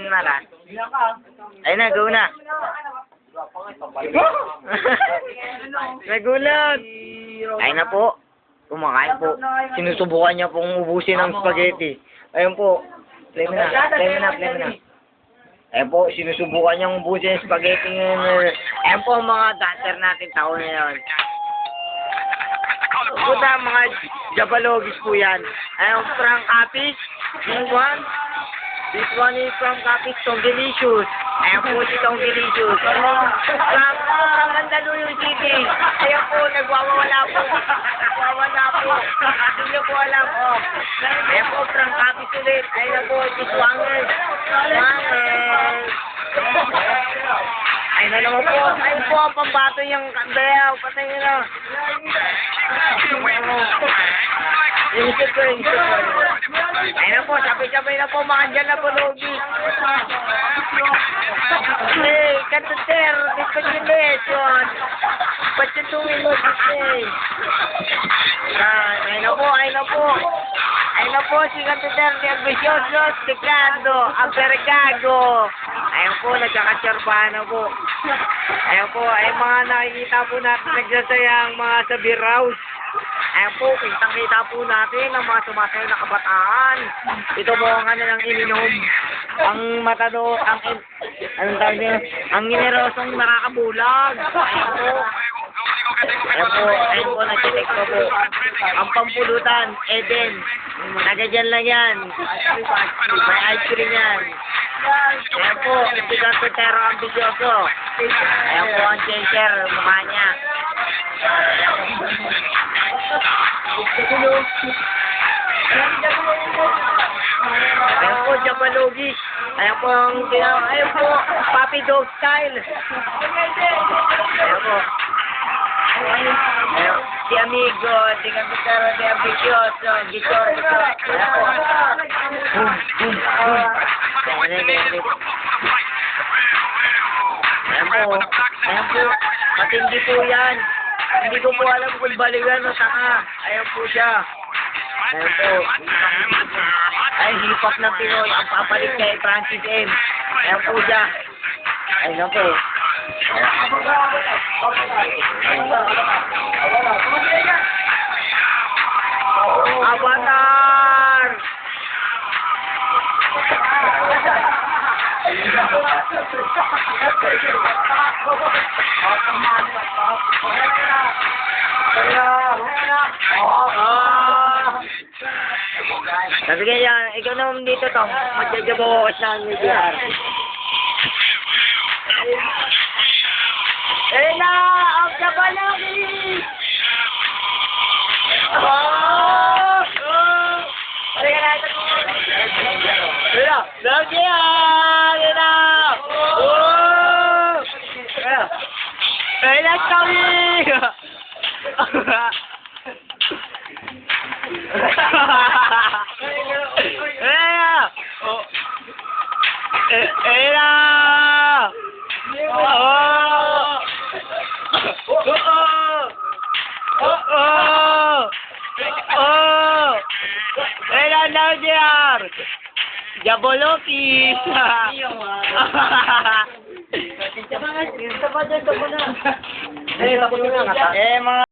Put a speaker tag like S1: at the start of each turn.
S1: Mara. Ayun na, go na. Nagulat. Ayun na po. Kumakain po. Sinusubukan niya pong ubusin ng spaghetti. Ayun po. Play mo na. Ayun po, sinusubukan niyang ubusin ng spaghetti ngayon. Ayun po ang mga dancer natin taon ngayon. Puta, mga Jabalogis po yan. Ayun, Frank Apis. This one is from Capis Tongelicious. Ayan po si Tongelicious. From Mandaluyong City. Ayan po, nagwawala po. Hindi niyo po alam. Oh. Ayan po, from Capis ulit. Ayan po, si Swangers. Ayun na naman po. Ayun po, ang pambato niyang kandayaw. Patay nyo na. Inisip ko. Ayun na po, sabay-sabay na po, makandyan na po, Logi. Hey, kantater, discontinuation. Patutuin mo, hey. Ayun na po, si kantater, ni Ambicioso, Teclado, Ampergago. Ayun po, nagkakatsyarbahan na po. Ayun po, ay mga nakikita po natin nagsasayang mga sa beer house. Ayun po, kitang-kita po natin ang mga sumasayo na kabataan. Ito po ang kanilang ininom. Ang matado, anong tawag niyo? Ang generosong nakakabulag. Ayun po, nagtitek ko po. Ang pampulutan, Eden. Nagagyan lang yan. May ice cream yan. Ayun po, si Pero Ambicioso. Ayun po ang chaser, mukha niya. Ayun po, Jabalogis. Ayun po, Papi Dog style. Ayun po. Ayun, si Amigo, si Capitero de Ambicioso, Gitor. Ayun po. Ayun po, matindi po yan. Hindi ko po alam kung baliwan o saka. Ayun po siya. Ayun po. Ay, hip-hop ng Pinoy. Ang papalit kay Francis M. Ayun po siya. Ayun po. Avatar! Sabi kaya, ikaw naman dito, Tom. Magjajabawas na ang UDR. Ayun na! Ang Jabalogis! Halika na ito. Ayun na! Logi yan! Ayun na! Ayun na, Tommy! Jabalogis! Eh, mga